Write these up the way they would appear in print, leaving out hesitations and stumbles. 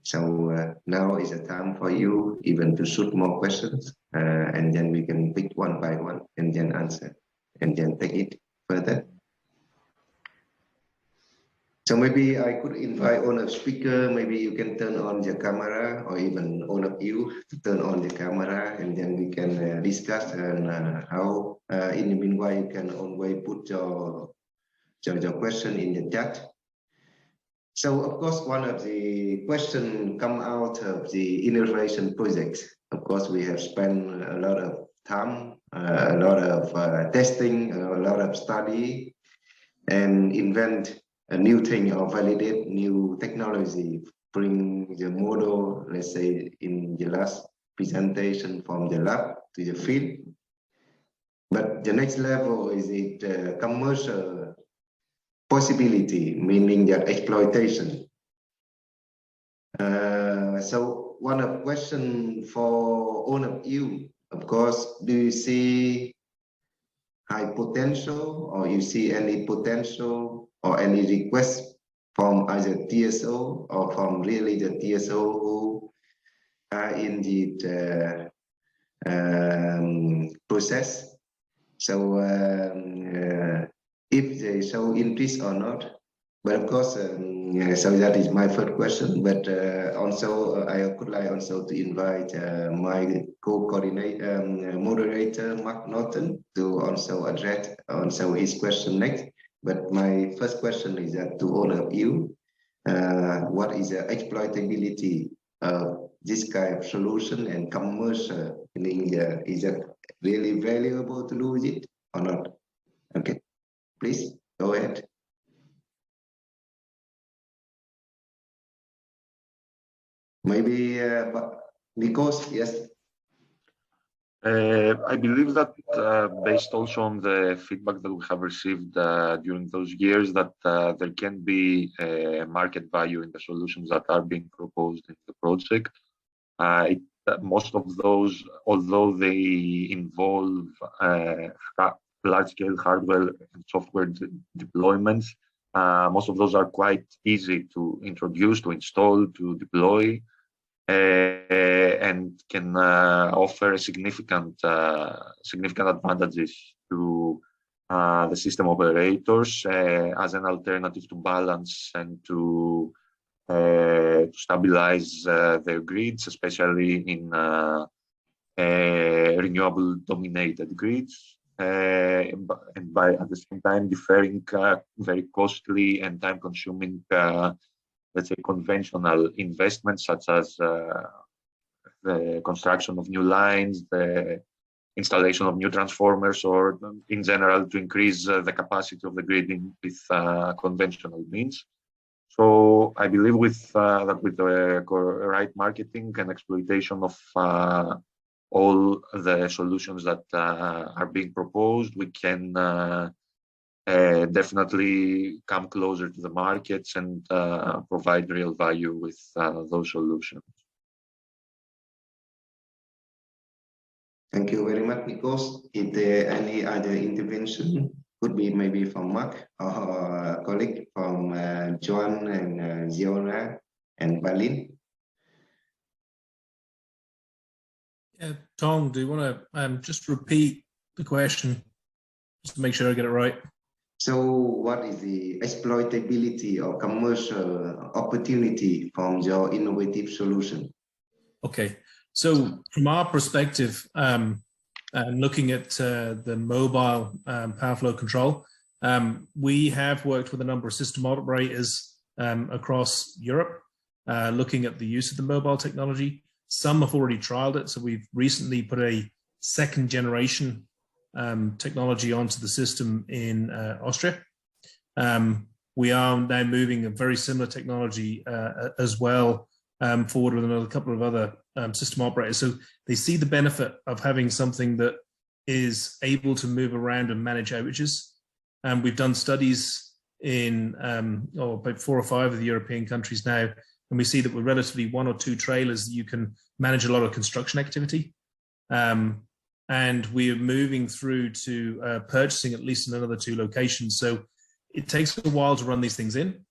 So now is the time for you even to shoot more questions, and then we can pick one by one and then answer and then take it further. So maybe I could invite all of speaker, maybe you can turn on your camera, or even all of you to turn on the camera, and then we can discuss and how in the meanwhile you can always put your question in the chat. So of course, one of the questions come out of the innovation project. Of course, we have spent a lot of time, a lot of testing, a lot of study, and invent a new thing or validate new technology, bring the model, let's say in the last presentation from the lab to the field. But the next level is it commercial possibility, meaning that exploitation. So one of question for all of you, of course, do you see high potential, or you see any potential or any request from either TSO or from really the TSO who are in the process? So if they show interest or not. But of course, so that is my first question. But also, I would like also to invite my co-coordinator, moderator, Mark Norton, to also address also his question next. But my first question is that to all of you, what is the exploitability of this kind of solution and commercial? Meaning, is it really valuable to lose it or not? Okay, please go ahead. Maybe Nikos, yes. I believe that based also on the feedback that we have received during those years, that there can be market value in the solutions that are being proposed in the project. Most of those, although they involve large-scale hardware and software deployments, most of those are quite easy to introduce, to install, to deploy, and can offer significant advantages to the system operators as an alternative to balance and to stabilize their grids, especially in renewable dominated grids, and by at the same time deferring very costly and time consuming let's say conventional investments such as the construction of new lines, the installation of new transformers, or in general to increase the capacity of the grid with conventional means. So I believe with that with the right marketing and exploitation of all the solutions that are being proposed, we can definitely come closer to the markets and provide real value with those solutions. Thank you very much, Nikos. Is there any other intervention? Could be maybe from Mark or a colleague from Joan and Ziona and Balin. Yeah, Tom, do you want to just repeat the question just to make sure I get it right? So what is the exploitability or commercial opportunity from your innovative solution? Okay, so from our perspective, looking at the mobile power flow control, we have worked with a number of system operators across Europe, looking at the use of the mobile technology. Some have already trialed it, so we've recently put a second generation technology onto the system in Austria. We are now moving a very similar technology as well forward with another couple of other system operators. So they see the benefit of having something that is able to move around and manage outages. We've done studies in about 4 or 5 of the European countries now, and we see that with relatively 1 or 2 trailers, you can manage a lot of construction activity. And we are moving through to purchasing at least in another 2 locations. So it takes a while to run these things in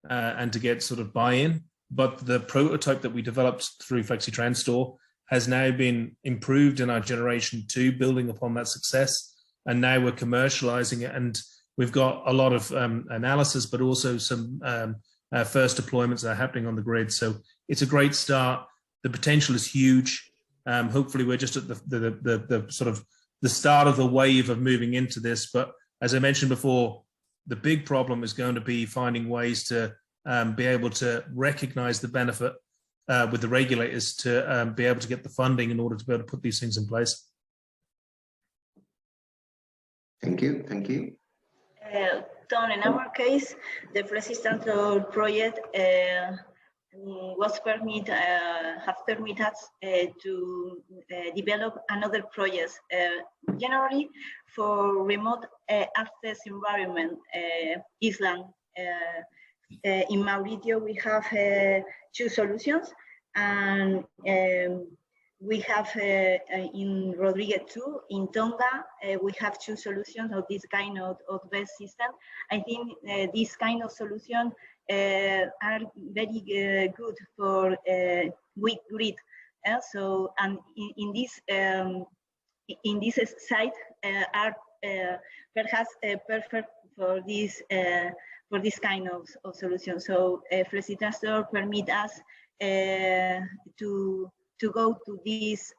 and to get sort of buy-in, but the prototype that we developed through FLEXITRANSTORE has now been improved in our generation 2, building upon that success. And now we're commercializing it, and we've got a lot of analysis, but also some first deployments that are happening on the grid. So it's a great start. The potential is huge. Hopefully we're just at the sort of the start of the wave of moving into this. But as I mentioned before, the big problem is going to be finding ways to be able to recognize the benefit with the regulators to be able to get the funding in order to be able to put these things in place. Thank you. Thank you. Tom, in our case, the FLEXITRANSTORE project was permitted us to develop another project, generally for remote access environment, island. In Mauricio, we have 2 solutions, and we have in Rodriguez too, in Tonga, we have 2 solutions of this kind of best system. I think this kind of solution are very good for weak grid. So, and in this site are perhaps perfect for this kind of solution. So FLEXITRANSTORE permit us to go to this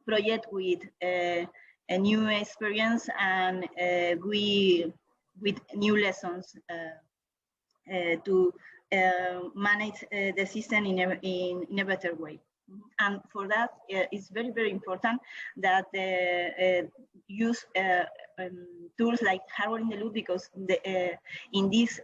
project with a new experience and with new lessons to manage the system in a better way. And for that, it's very, very important that use tools like hardware in the loop, because in these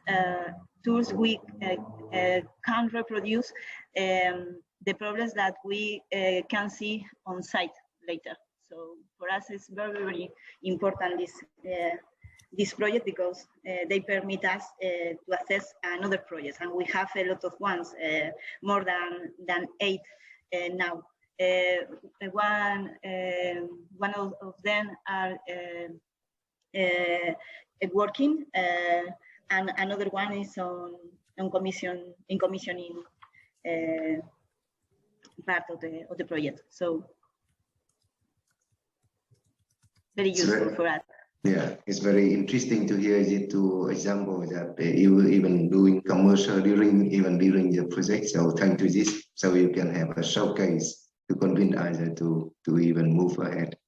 tools we can reproduce the problems that we can see on site later. So for us, it's very, very important this project, because they permit us to access another projects, and we have a lot of ones, more than 8 now. One of them are working, and another one is in commissioning part of the project. So very useful for us. Yeah, it's very interesting to hear the 2 examples that you were even doing commercial during the project. So thank you this, so you can have a showcase to convince others to even move ahead.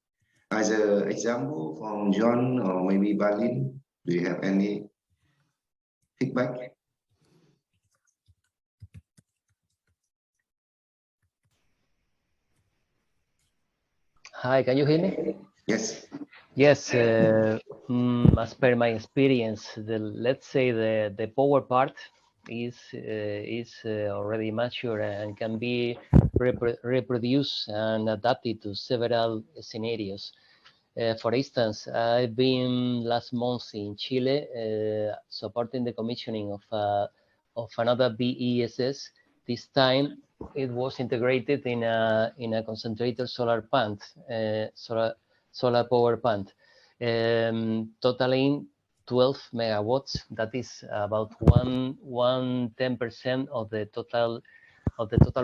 As an example from John or maybe Balin, do you have any feedback? Hi, can you hear me? Yes. Yes, as per my experience, let's say the power part is already mature and can be reproduced and adapted to several scenarios. For instance, I've been last month in Chile supporting the commissioning of another BESS. This time it was integrated in a concentrated solar plant, solar power plant, totaling 12 megawatts. That is about 10% of the total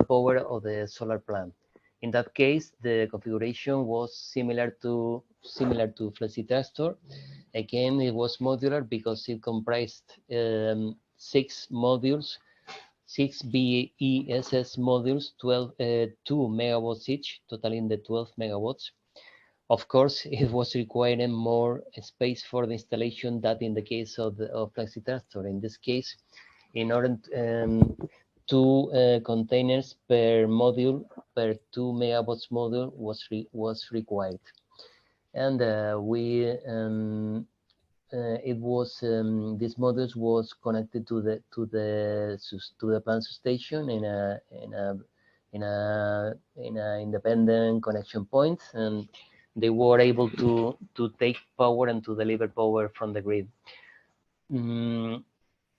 power of the solar plant. In that case, the configuration was similar to FLEXITRANSTORE. Again, it was modular because it comprised 6 modules, 6 BESS modules, 2 megawatts each, totaling the 12 megawatts. Of course, it was requiring more space for the installation than in the case of FLEXITRANSTORE. In this case, in order 2 containers per module, per 2 megawatts module was required, and these modules was connected to the plant substation in a independent connection point, and they were able to take power and to deliver power from the grid.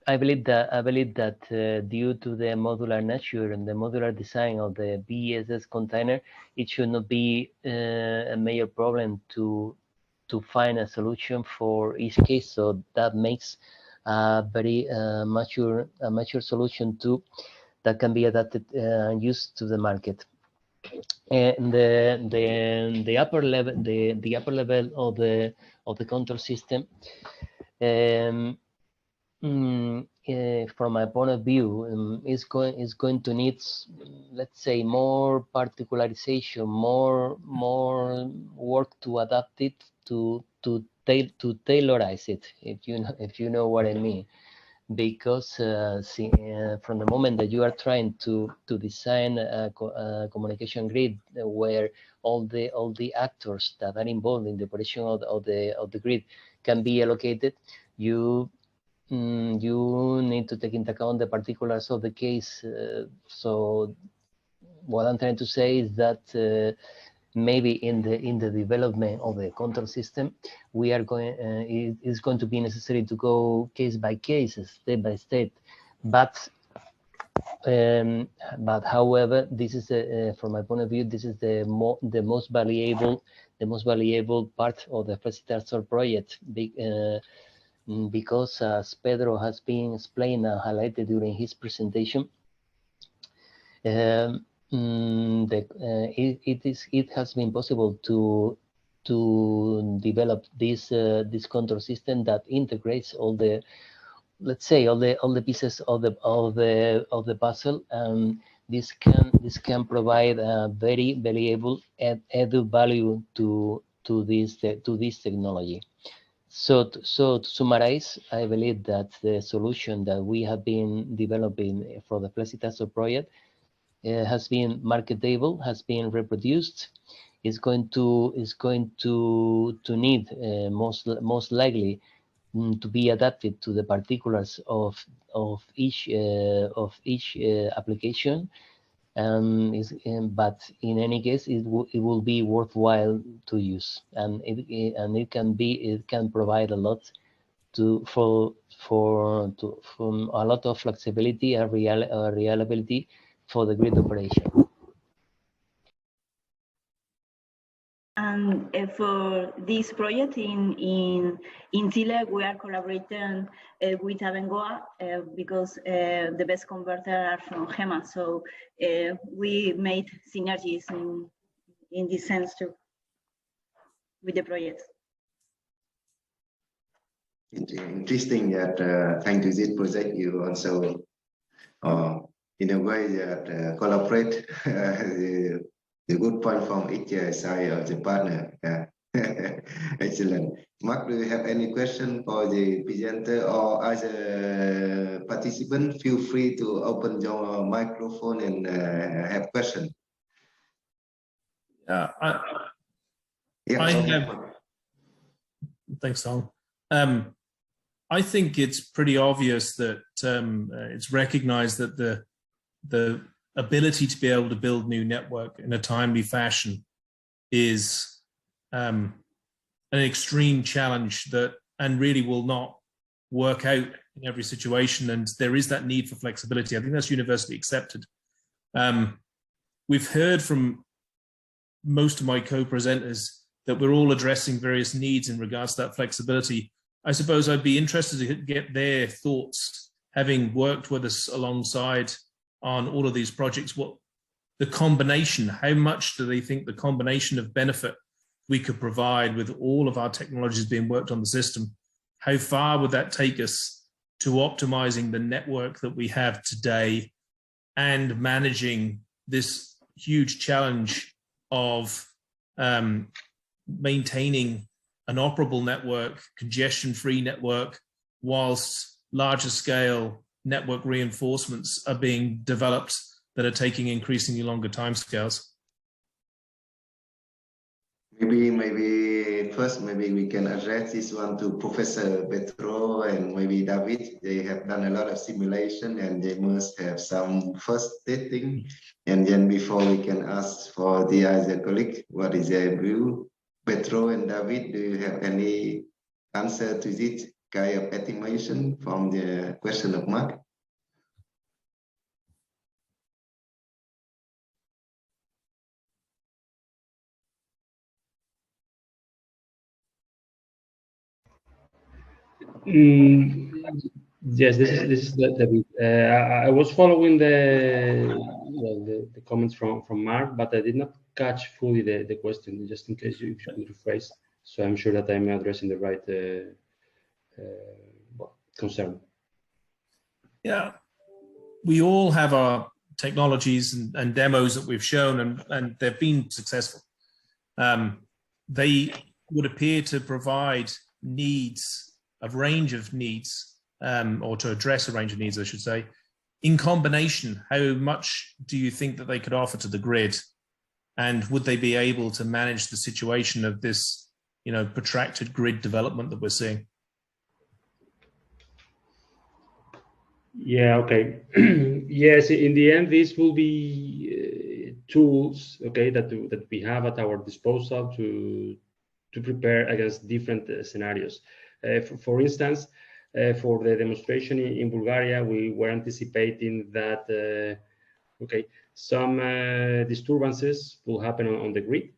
I believe that due to the modular nature and the modular design of the BESS container, it should not be a major problem to find a solution for each case. So that makes a very mature solution to that can be adapted and used to the market. And the upper level, the upper level of the control system, from my point of view, is going to need, let's say, more particularization, more work to adapt it to tailorize it, if you know what I mean. Because from the moment that you are trying to design a communication grid where all the actors that are involved in the operation of the grid can be allocated, you need to take into account the particulars of the case. So what I'm trying to say is that maybe in the development of the control system, we are going it's going to be necessary to go case by case, step by step. But however, this is from my point of view, this is the most valuable part of the FLEXITRANSTORE project, because as Pedro has been explained and highlighted during his presentation, it has been possible to develop this control system that integrates all the, let's say, all the pieces of the puzzle, and this can provide a very valuable added value to this technology. So to summarize, I believe that the solution that we have been developing for the FLEXITRANSTORE project has been marketable, has been reproduced, is going to need most likely to be adapted to the particulars of each application, but in any case, it will be worthwhile to use, and it can provide a lot from a lot of flexibility and reliability for the grid operation. And for this project in Chile, we are collaborating with Abengoa because the best converter are from GEMA. So we made synergies in this sense too with the project. Interesting that thanks to this project, you also in a way that collaborate the good point from each side of the partner. Excellent. Mark, do you have any question for the presenter or as a participant? Feel free to open your microphone and have question. I have. Thanks, Tom. I think it's pretty obvious that it's recognized that the ability to be able to build new network in a timely fashion is an extreme challenge and really will not work out in every situation. And there is that need for flexibility. I think that's universally accepted. We've heard from most of my co-presenters that we're all addressing various needs in regards to that flexibility. I suppose I'd be interested to get their thoughts, having worked with us alongside on all of these projects, what the combination, how much do they think the combination of benefit we could provide with all of our technologies being worked on the system? How far would that take us to optimizing the network that we have today and managing this huge challenge of maintaining an operable network, congestion-free network, whilst larger scale network reinforcements are being developed that are taking increasingly longer timescales? Maybe first, maybe we can address this one to Professor Petro and maybe David. They have done a lot of simulation and they must have some first testing. And then before we can ask for the other colleague, what is their view? Petro and David, do you have any answer to this kind of estimation from the question of Mark? Yes, this is David. I was following the comments from Mark, but I did not catch fully the question. Just in case you could rephrase, so I'm sure that I'm addressing the right concern. Yeah, we all have our technologies and demos that we've shown, and they've been successful. They would appear to provide a range of needs, or to address a range of needs, I should say. In combination, how much do you think that they could offer to the grid? And would they be able to manage the situation of this, protracted grid development that we're seeing? Yeah, okay. Yes, in the end, these will be tools, okay, that we have at our disposal to prepare against different scenarios. For instance, for the demonstration in Bulgaria, we were anticipating that, okay, some disturbances will happen on the grid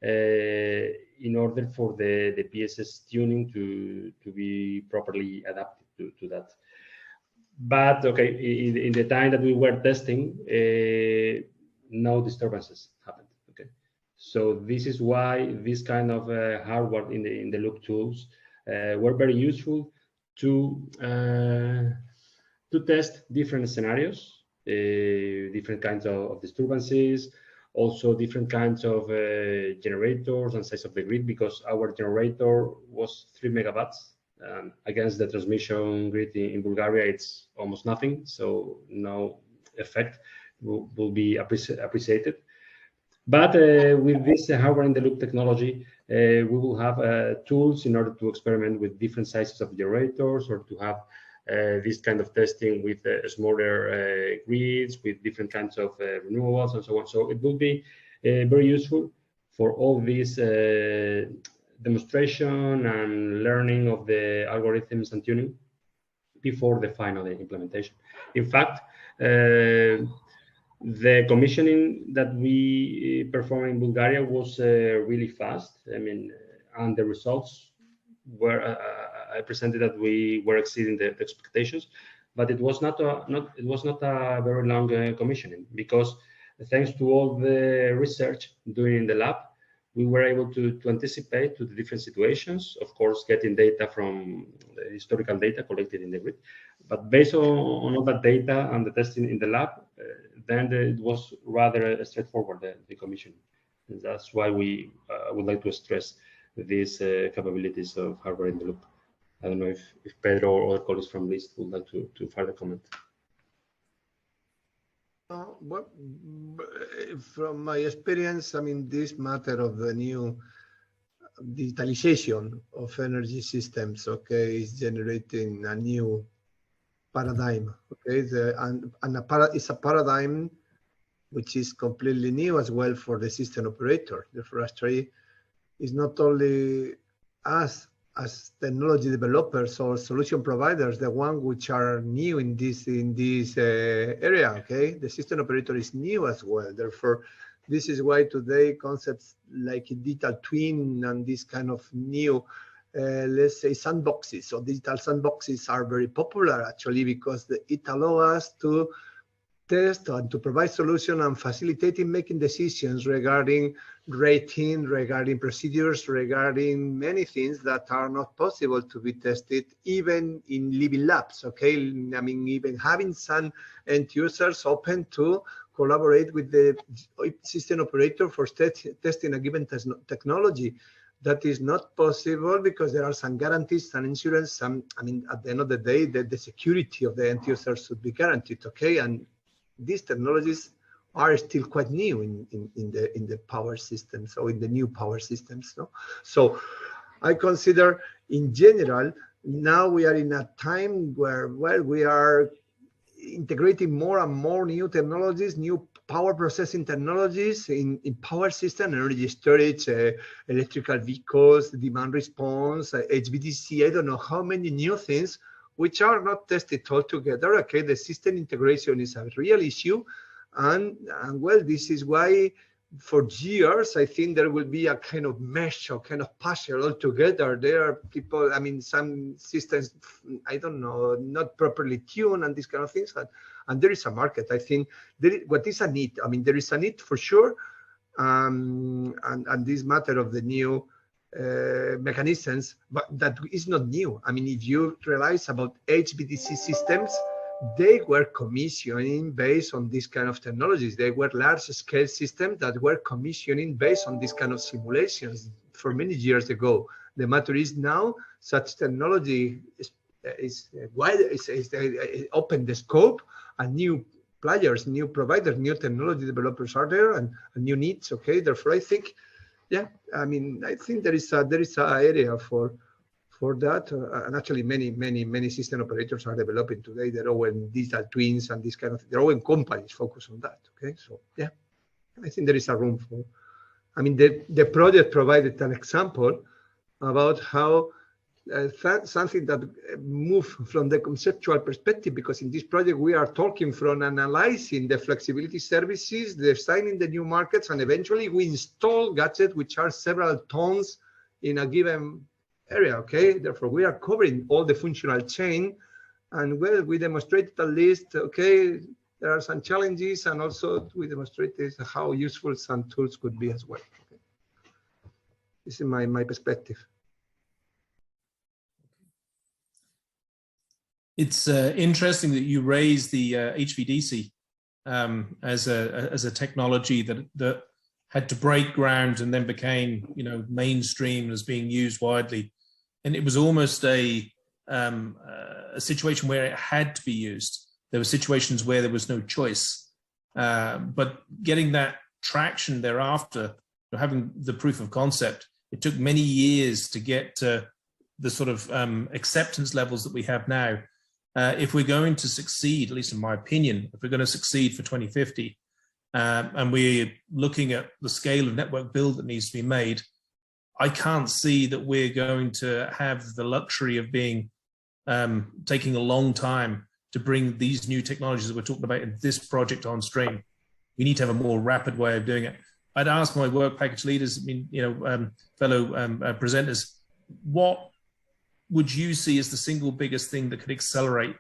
in order for the PSS tuning to be properly adapted to that. But okay, in the time that we were testing, no disturbances happened. Okay, so this is why this kind of hardware in the loop tools were very useful to test different scenarios, different kinds of disturbances, also different kinds of generators and size of the grid, because our generator was 3 megawatts. Against the transmission grid in Bulgaria, it's almost nothing, so no effect will be appreciated. But with this hardware in the loop technology, we will have tools in order to experiment with different sizes of generators, or to have this kind of testing with smaller grids, with different kinds of renewables and so on. So it will be very useful for all these demonstration and learning of the algorithms and tuning before the final implementation. In fact, the commissioning that we performed in Bulgaria was really fast. I mean, and the results were I presented that we were exceeding the expectations, but it was not a very long commissioning, because thanks to all the research doing in the lab, we were able to anticipate to the different situations, of course, getting data from the historical data collected in the grid. But based on all that data and the testing in the lab, then it was rather straightforward, the commission. And that's why we would like to stress these capabilities of hardware in the loop. I don't know if Pedro or other colleagues from LIST would like to further comment. Well, from my experience, I mean, this matter of the new digitalization of energy systems, okay, is generating a new paradigm, okay, it's a paradigm which is completely new as well for the system operator. Therefore, actually, it's not only us as technology developers or solution providers, the one which are new in this area, okay? The system operator is new as well. Therefore, this is why today concepts like digital twin and this kind of new, let's say, sandboxes or digital sandboxes are very popular actually, because it allows us to test and to provide solution and facilitating making decisions regarding rating, regarding procedures, regarding many things that are not possible to be tested even in living labs, okay? I mean, even having some end users open to collaborate with the system operator for testing a given technology. That is not possible because there are some guarantees, some insurance, I mean, at the end of the day, the security of the end users should be guaranteed, okay? And these technologies are still quite new in the power systems, or in the new power systems. No? So I consider, in general, now we are in a time where, well, we are integrating more and more new technologies, new power processing technologies in power system, energy storage, electrical vehicles, demand response, HVDC. I don't know how many new things which are not tested altogether. Okay, the system integration is a real issue, and well, this is why for years, I think there will be a kind of mesh or kind of puzzle all together. There are people, I mean, some systems, I don't know, not properly tuned and these kind of things. And there is a market. I think what is a need? I mean, there is a need for sure. And this matter of the new mechanisms, but that is not new. I mean, if you realize about HVDC systems, they were commissioning based on this kind of technologies. They were large-scale systems that were commissioning based on this kind of simulations for many years ago. The matter is now such technology is wide, open the scope, and new players, new providers, new technology developers are there, and new needs. Okay, therefore I think, yeah, I mean, I think there is a area for that, and actually many system operators are developing today their own digital twins and this kind of, their own companies focus on that. Okay, so yeah, I think there is a room for. I mean, the project provided an example about how something that moved from the conceptual perspective, because in this project we are talking from analyzing the flexibility services, designing the new markets, and eventually we install gadgets which are several tons in a given area. Okay, therefore we are covering all the functional chain, and well, we demonstrated at least, okay, there are some challenges, and also we demonstrated how useful some tools could be as well. Okay. This is my perspective. It's interesting that you raise the HVDC as a technology that had to break ground and then became, you know, mainstream as being used widely, and it was almost a situation where it had to be used. There were situations where there was no choice, but getting that traction thereafter, having the proof of concept, it took many years to get to the sort of acceptance levels that we have now. If we're going to succeed, at least in my opinion, if we're going to succeed for 2050, and we're looking at the scale of network build that needs to be made, I can't see that we're going to have the luxury of being taking a long time to bring these new technologies that we're talking about in this project on stream. We need to have a more rapid way of doing it. I'd ask my work package leaders, I mean, you know, fellow presenters, what would you see as the single biggest thing that could accelerate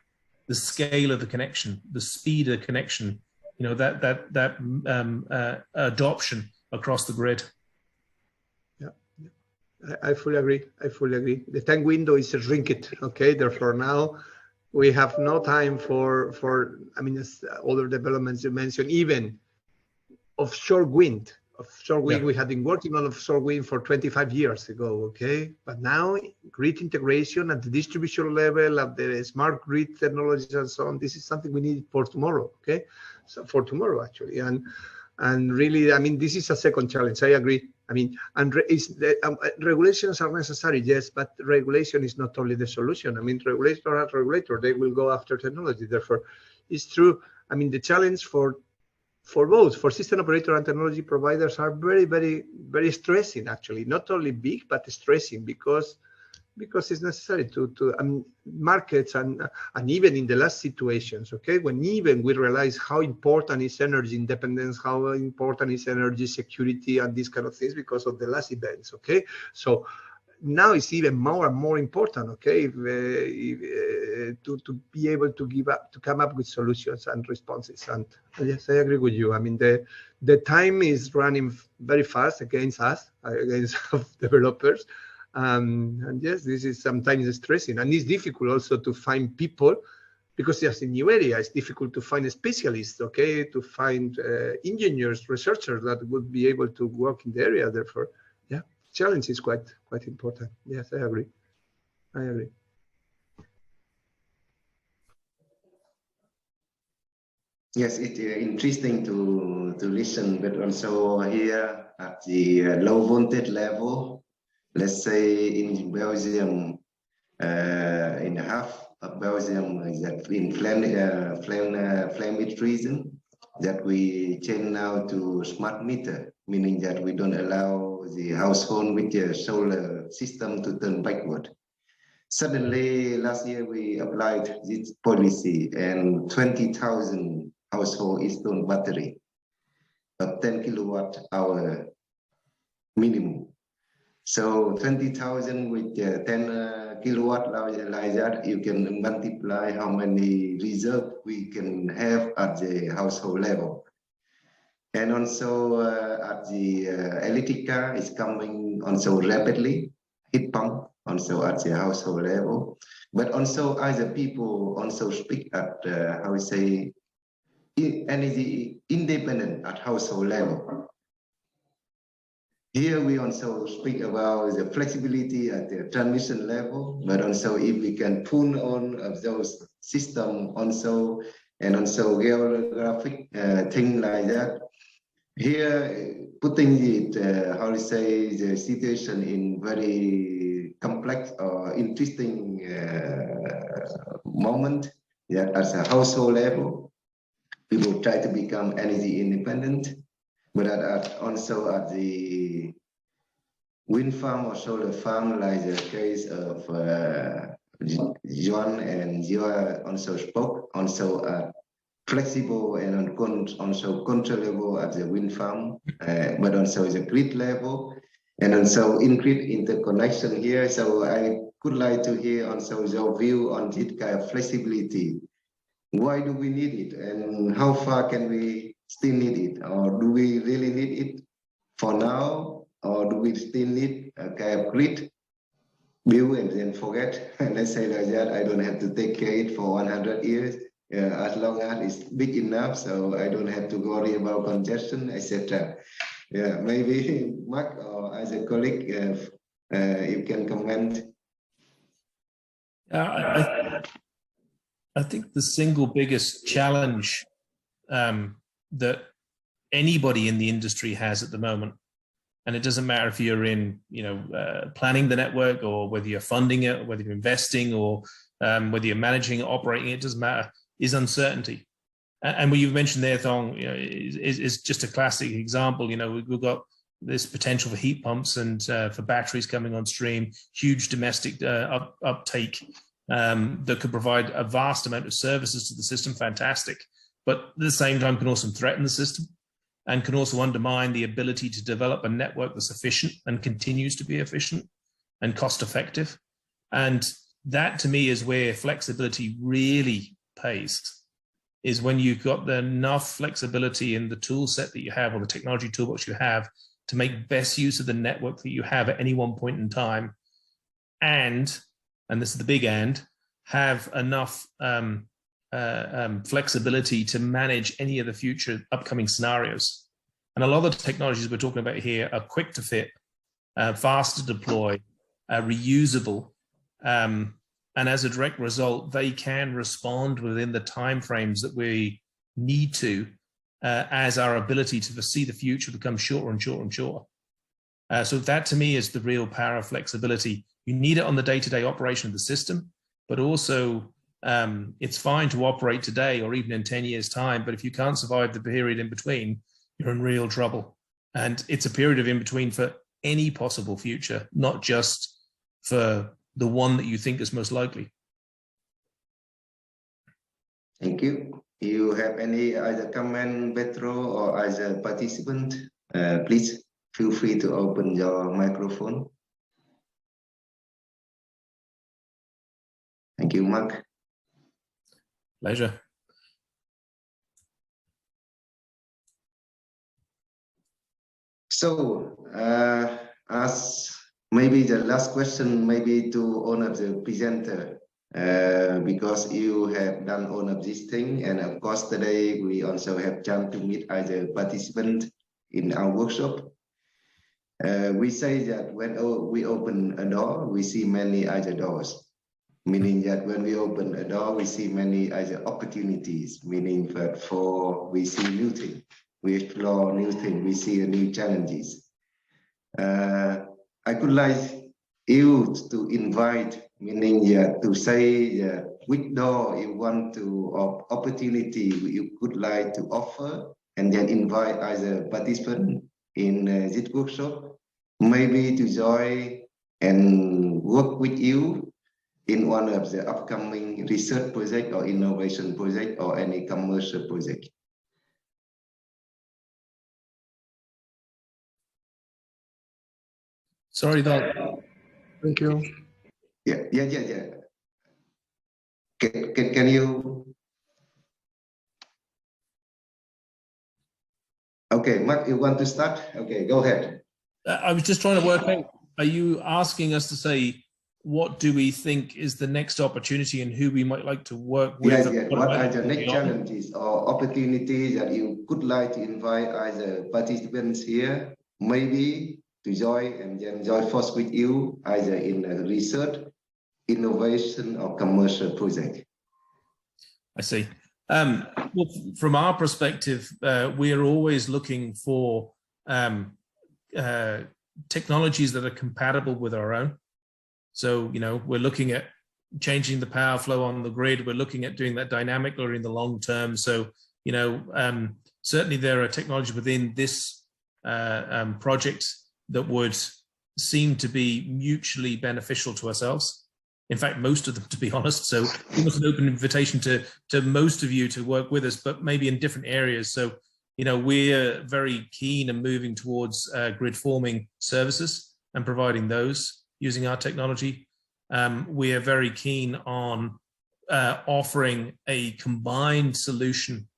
the scale of the connection, the speed of the connection, you know, that adoption across the grid? Yeah, I fully agree. I fully agree. The time window is shrinking. Okay, therefore now we have no time for I mean, other developments you mentioned, even offshore wind. Offshore wind, yeah. We had been working on offshore wind for 25 years ago, okay? But now grid integration at the distribution level, at the smart grid technologies and so on, this is something we need for tomorrow, okay? So for tomorrow, actually. And really, I mean, this is a second challenge, I agree. I mean, and regulations are necessary, yes, but regulation is not only the solution. I mean, regulator, they will go after technology. Therefore, it's true. I mean, the challenge for both, for system operator and technology providers are very, very, very stressing, actually. Not only big, but stressing, because it's necessary to markets and even in the last situations, okay, when even we realize how important is energy independence, how important is energy security and these kind of things because of the last events, okay? So now it's even more and more important, okay, to be able to come up with solutions and responses. And yes, I agree with you. I mean, the time is running very fast against us, against developers. And yes, this is sometimes stressing, and it's difficult also to find people because it's a new area. It's difficult to find specialists, okay, to find engineers, researchers that would be able to work in the area. Therefore, yeah, challenge is quite important. Yes, I agree. I agree. Yes, it's interesting to listen, but also here at the low voltage level. Let's say in Belgium, in half of Belgium, is that in Flemish region, that we change now to smart meter, meaning that we don't allow the household with the solar system to turn backward. Suddenly, last year we applied this policy, and 20,000 households installed battery. of 10 kilowatt hour minimum. So 20,000 with 10 kilowatt like that, you can multiply how many reserve we can have at the household level. And also at the electric car is coming also rapidly, heat pump also at the household level. But also other people also speak at, how we say, energy independent at household level. Here we also speak about the flexibility at the transmission level, but also if we can pull on those systems also, and also geographic thing like that. Here, putting it, how to say, the situation in very complex or interesting moment, that as a household level, people try to become energy independent, but also at the wind farm or solar farm, like the case of John and Joa also spoke, also flexible and also controllable at the wind farm, but also the grid level, and also increased interconnection here. So I would like to hear also your view on this kind of flexibility. Why do we need it, and how far can we still need it, or do we really need it for now, or do we still need a kind of grid build and then forget? Let's say like that, I don't have to take care of it for 100 years. As long as it's big enough, so I don't have to worry about congestion, etc. Yeah, maybe Mark or as a colleague, you can comment. I think the single biggest challenge that anybody in the industry has at the moment, and it doesn't matter if you're in, planning the network, or whether you're funding it, or whether you're investing, or whether you're managing it, operating it, doesn't matter, is uncertainty. And what you've mentioned there, Thong, is just a classic example. We've got this potential for heat pumps and for batteries coming on stream, huge domestic uptake that could provide a vast amount of services to the system, fantastic. But at the same time can also threaten the system and can also undermine the ability to develop a network that's efficient and continues to be efficient and cost effective. And that to me is where flexibility really pays, is when you've got enough flexibility in the tool set that you have, or the technology toolbox you have, to make best use of the network that you have at any one point in time. And this is the big and, have enough flexibility to manage any of the future upcoming scenarios. And a lot of the technologies we're talking about here are quick to fit, fast to deploy, reusable, and as a direct result, they can respond within the timeframes that we need to, as our ability to foresee the future becomes shorter and shorter and shorter. So that to me is the real power of flexibility. You need it on the day-to-day operation of the system, but also it's fine to operate today or even in 10 years' time, but if you can't survive the period in between, you're in real trouble. And it's a period of in between for any possible future, not just for the one that you think is most likely. Thank you. You have any other comment, Petro, or other participant? Please feel free to open your microphone. Thank you, Mark. Pleasure. So, as maybe the last question, maybe to one of the presenter, because you have done all of this thing, and of course today we also have chance to meet other participants in our workshop. We say that when we open a door, we see many other doors, meaning that when we open a door, we see many other opportunities, meaning that we see new things, we explore new things, we see new challenges. I could like you to invite, meaning to say which door you want to, or opportunity you could like to offer, and then invite other participants in this workshop, maybe to join and work with you in one of the upcoming research project or innovation project or any commercial project. Sorry, Don. Thank you. Yeah. Can you? Okay, Mark, you want to start? Okay, go ahead. I was just trying to work out, are you asking us to say, what do we think is the next opportunity and who we might like to work with? Yes. What are the next challenges or opportunities that you could like to invite as participants here, maybe to join and then join force with you either in a research, innovation, or commercial project? I see. Well, from our perspective, we are always looking for technologies that are compatible with our own. So, we're looking at changing the power flow on the grid. We're looking at doing that dynamically in the long term. So, certainly there are technologies within this project that would seem to be mutually beneficial to ourselves. In fact, most of them, to be honest. So it was an open invitation to most of you to work with us, but maybe in different areas. So, we're very keen and moving towards grid forming services and providing those using our technology. We are very keen on offering a combined solution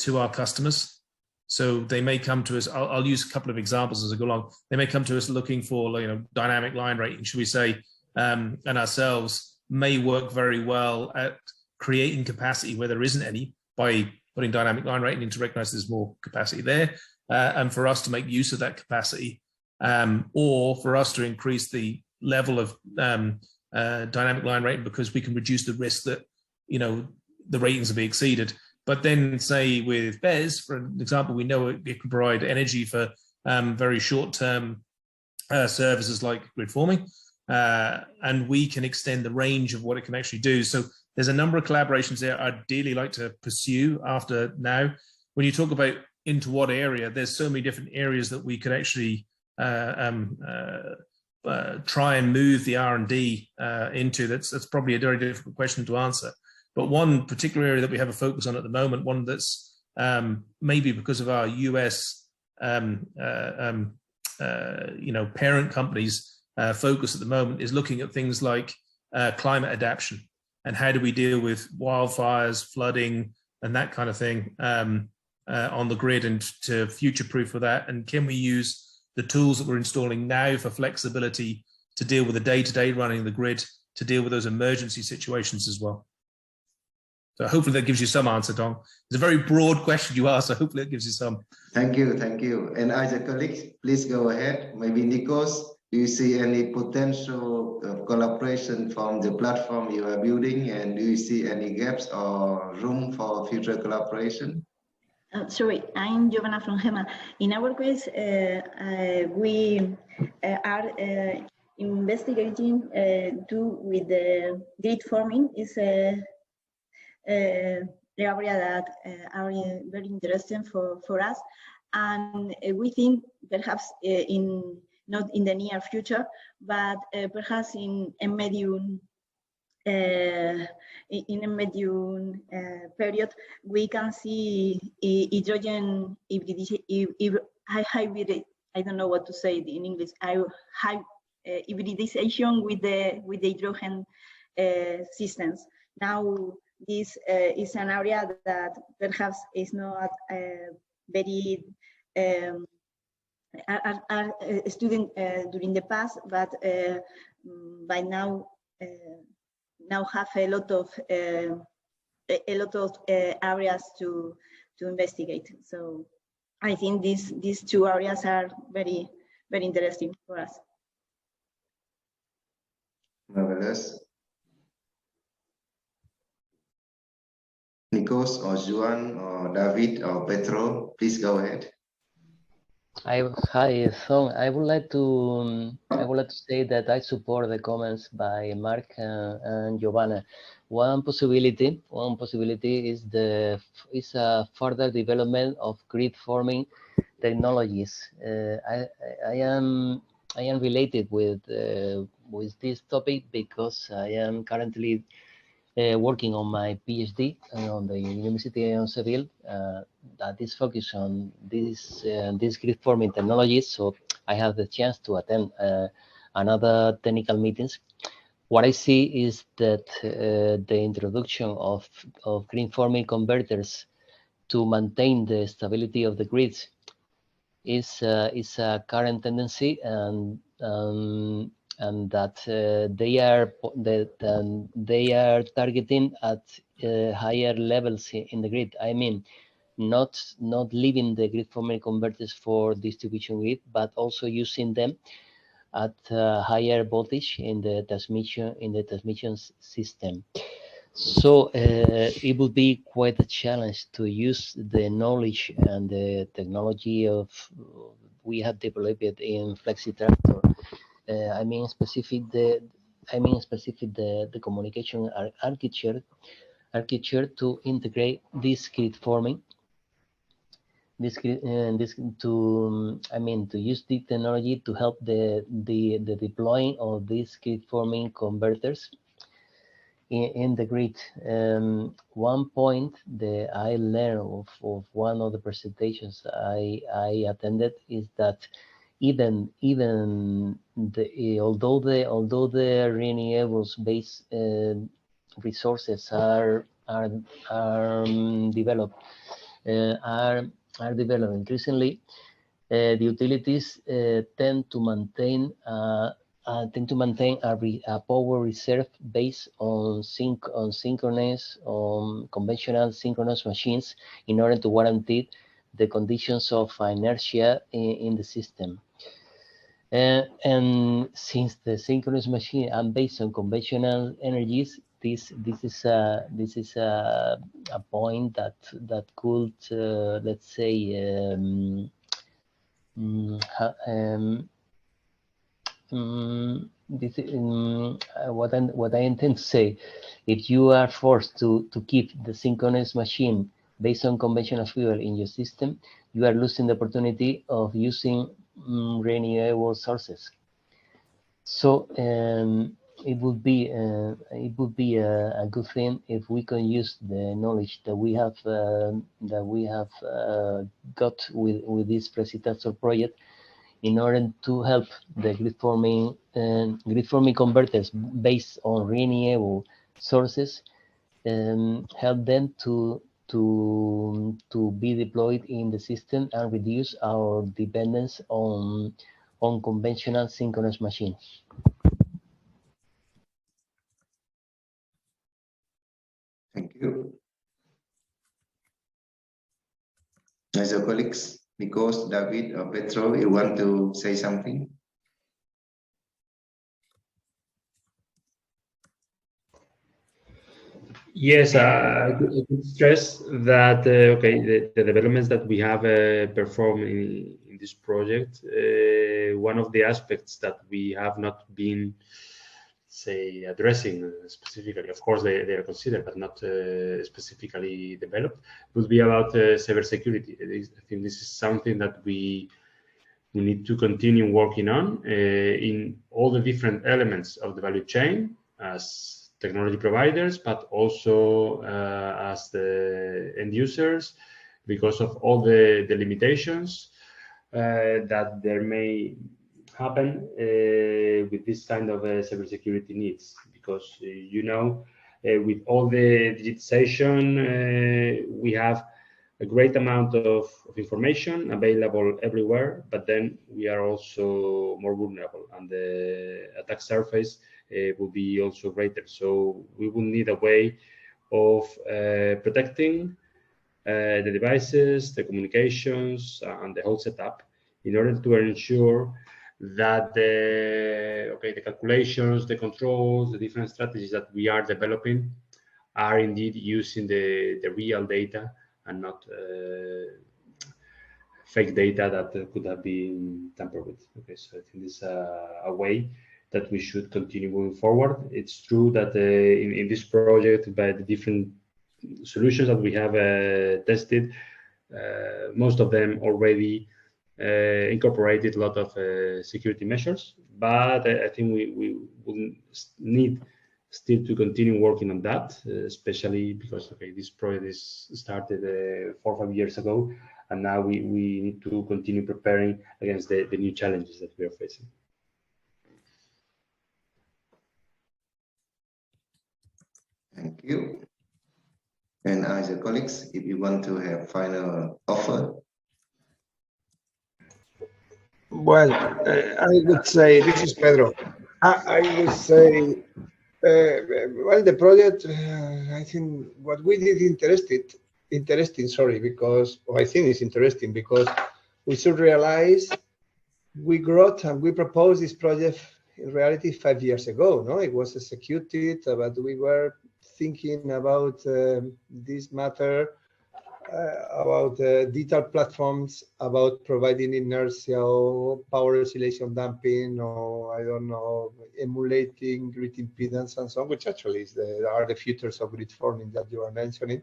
to our customers. So they may come to us, I'll use a couple of examples as I go along. They may come to us looking for dynamic line rating, should we say, and ourselves may work very well at creating capacity where there isn't any by putting dynamic line rating in to recognize there's more capacity there, and for us to make use of that capacity, or for us to increase the level of dynamic line rating because we can reduce the risk that the ratings will be exceeded. But then, say with BESS, for an example, we know it can provide energy for very short-term services like grid forming. And we can extend the range of what it can actually do. So there's a number of collaborations there I'd ideally like to pursue after now. When you talk about into what area, there's so many different areas that we could actually try and move the R&D into. That's probably a very difficult question to answer. But one particular area that we have a focus on at the moment, one that's maybe because of our US parent companies focus at the moment, is looking at things like climate adaptation and how do we deal with wildfires, flooding, and that kind of thing on the grid, and to future-proof for that. And can we use the tools that we're installing now for flexibility to deal with the day-to-day running of the grid, to deal with those emergency situations as well? So hopefully that gives you some answer, Tom. It's a very broad question you asked, so hopefully it gives you some. Thank you. And as a colleague, please go ahead. Maybe Nikos, do you see any potential collaboration from the platform you are building, and do you see any gaps or room for future collaboration? Sorry, I'm Giovanna from HEMA. In our case, we are investigating with the grid forming. Is the area that are very interesting for us, and we think perhaps not in the near future, but perhaps in a medium period, we can see hydrogen hybrid. I don't know what to say in English. Hybridization with the hydrogen systems. Now, this is an area that perhaps is not very student during the past, but by now have a lot of areas to investigate. So I think these two areas are very, very interesting for us. Marvelous. Nikos or Juan or David or Petro, please go ahead. Hi, Thong. I would like to say that I support the comments by Mark and Giovanna. One possibility is a further development of grid forming technologies. I am related with this topic because I am currently working on my PhD on the University of Seville that is focused on these grid forming technologies. So I have the chance to attend and other technical meetings, what I see is that the introduction of green forming converters to maintain the stability of the grids is a current tendency, and that they are targeting at higher levels in the grid. I mean, not leaving the grid forming converters for distribution grid, but also using them at higher voltage in the transmission system. So it would be quite a challenge to use the knowledge and the technology of we have developed in FLEXITRANSTORE. I mean specific the communication architecture to integrate this grid forming. To use the technology to help the deploying of these grid forming converters in the grid. One point that I learned of one of the presentations I attended is that even although the renewables based resources are developed increasingly, the utilities tend to maintain a power reserve based on conventional synchronous machines in order to guarantee the conditions of inertia in the system. And since the synchronous machine are based on conventional energies, this is a point that could let's say what I intend to say, if you are forced to keep the synchronous machine based on conventional fuel in your system, you are losing the opportunity of using renewable sources. So it would be a good thing if we can use the knowledge that we have got with this FLEXITRANSTORE project in order to help the grid forming converters based on renewable sources, help them to be deployed in the system and reduce our dependence on conventional synchronous machines. Thank you. As your colleagues, Nikos, David, or Petro, you want to say something? Yes, I could stress that the developments that we have performed in this project, one of the aspects that we have not been, say, addressing specifically, of course they are considered but not specifically developed, would be about cybersecurity. I think this is something that we need to continue working on in all the different elements of the value chain as technology providers, but also as the end users, because of all the limitations that there may happen with this kind of cybersecurity needs. Because with all the digitization, we have a great amount of information available everywhere, but then we are also more vulnerable, and the attack surface will be also greater. So we will need a way of protecting the devices, the communications, and the whole setup in order to ensure that the calculations, the controls, the different strategies that we are developing are indeed using the real data and not fake data that could have been tampered with. Okay, so I think this is a way that we should continue moving forward. It's true that in this project, by the different solutions that we have tested, most of them already incorporated a lot of security measures, but I think we will need still to continue working on that, especially because this project is started 4 or 5 years ago, and now we need to continue preparing against the new challenges that we are facing. Thank you. And as your colleagues, if you want to have final offer. Well, I would say, this is Pedro. I would say, well, the project, I think what we did interesting, sorry, because, I think it's interesting because we should realize we wrote and we proposed this project in reality 5 years ago, no? It was executed, but we were thinking about this matter, about digital platforms, about providing inertia or power oscillation damping, or I don't know, emulating grid impedance and so on, which actually are the futures of grid forming that you are mentioning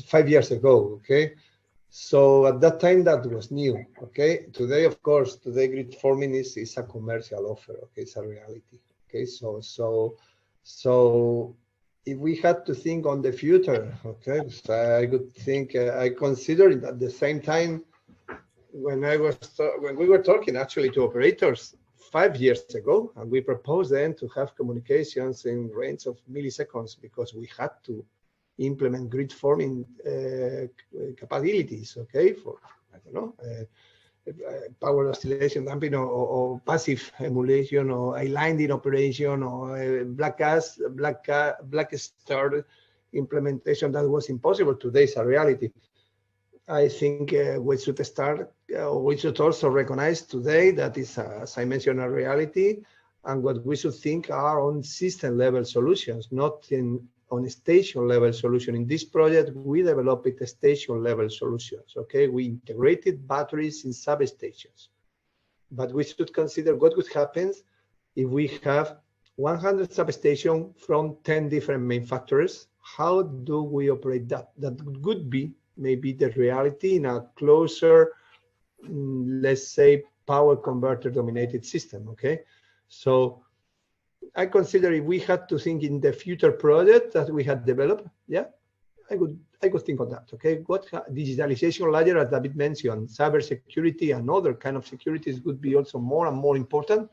5 years ago, okay? So at that time, that was new, okay? Today, of course, grid forming is a commercial offer, okay? It's a reality, okay? So if we had to think on the future, okay, so I would think, I considered at the same time when we were talking actually to operators 5 years ago, and we proposed then to have communications in range of milliseconds because we had to implement grid forming capabilities, okay, for, I don't know, power oscillation damping or passive emulation or islanding operation or black star implementation that was impossible. Today is a reality. I think we should start, we should also recognize today that is, as I mentioned, a reality, and what we should think are on system level solutions, not on a station level solution. In this project, we developed a station level solutions, okay? We integrated batteries in substations, but we should consider what would happen if we have 100 substations from 10 different manufacturers. How do we operate that? That could be maybe the reality in a closer, let's say, power converter dominated system, okay? So I consider if we had to think in the future project that we had developed, yeah, I could think of that, okay? What digitalization layer, as David mentioned, cybersecurity and other kind of securities would be also more and more important.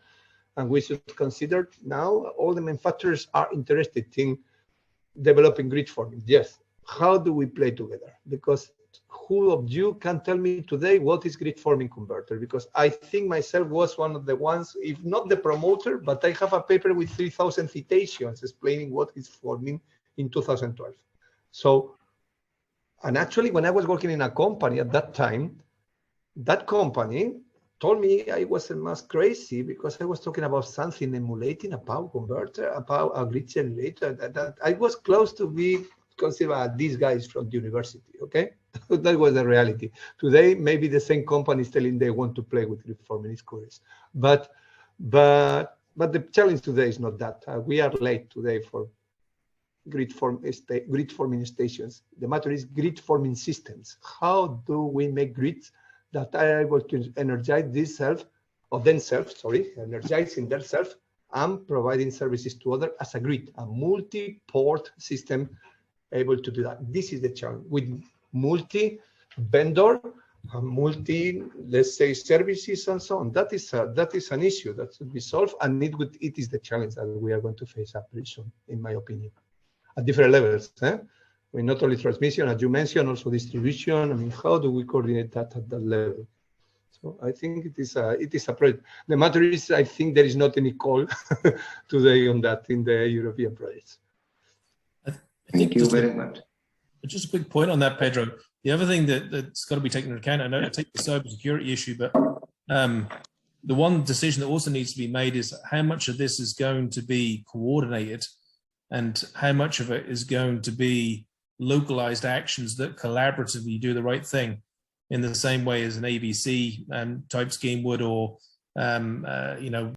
And we should consider now all the manufacturers are interested in developing grid forming. Yes. How do we play together? Because who of you can tell me today what is grid forming converter? Because I think myself was one of the ones, if not the promoter, but I have a paper with 3,000 citations explaining what is forming in 2012. So, and actually when I was working in a company at that time, that company told me I was almost crazy because I was talking about something emulating a power converter, about a grid generator, that I was close to be considered these guys from the university, okay? That was the reality. Today, maybe the same company is telling they want to play with grid forming, it's curious. But the challenge today is not that. We are late today for grid forming stations. The matter is grid forming systems. How do we make grids that are able to energize energizing themselves and providing services to others as a grid, a multi-port system able to do that. This is the challenge with multi-vendor, multi, let's say, services and so on. That is an issue that should be solved, and it is the challenge that we are going to face up pretty soon, in my opinion, at different levels. I mean, not only transmission, as you mentioned, also distribution. I mean, how do we coordinate that at that level? So I think it is a project. The matter is, I think there is not any call today on that in the European projects. Thank you very much. Just a quick point on that, Pedro. The other thing that's got to be taken into account, I know I take the cybersecurity issue, but the one decision that also needs to be made is how much of this is going to be coordinated and how much of it is going to be localized actions that collaboratively do the right thing in the same way as an ABC type scheme would, or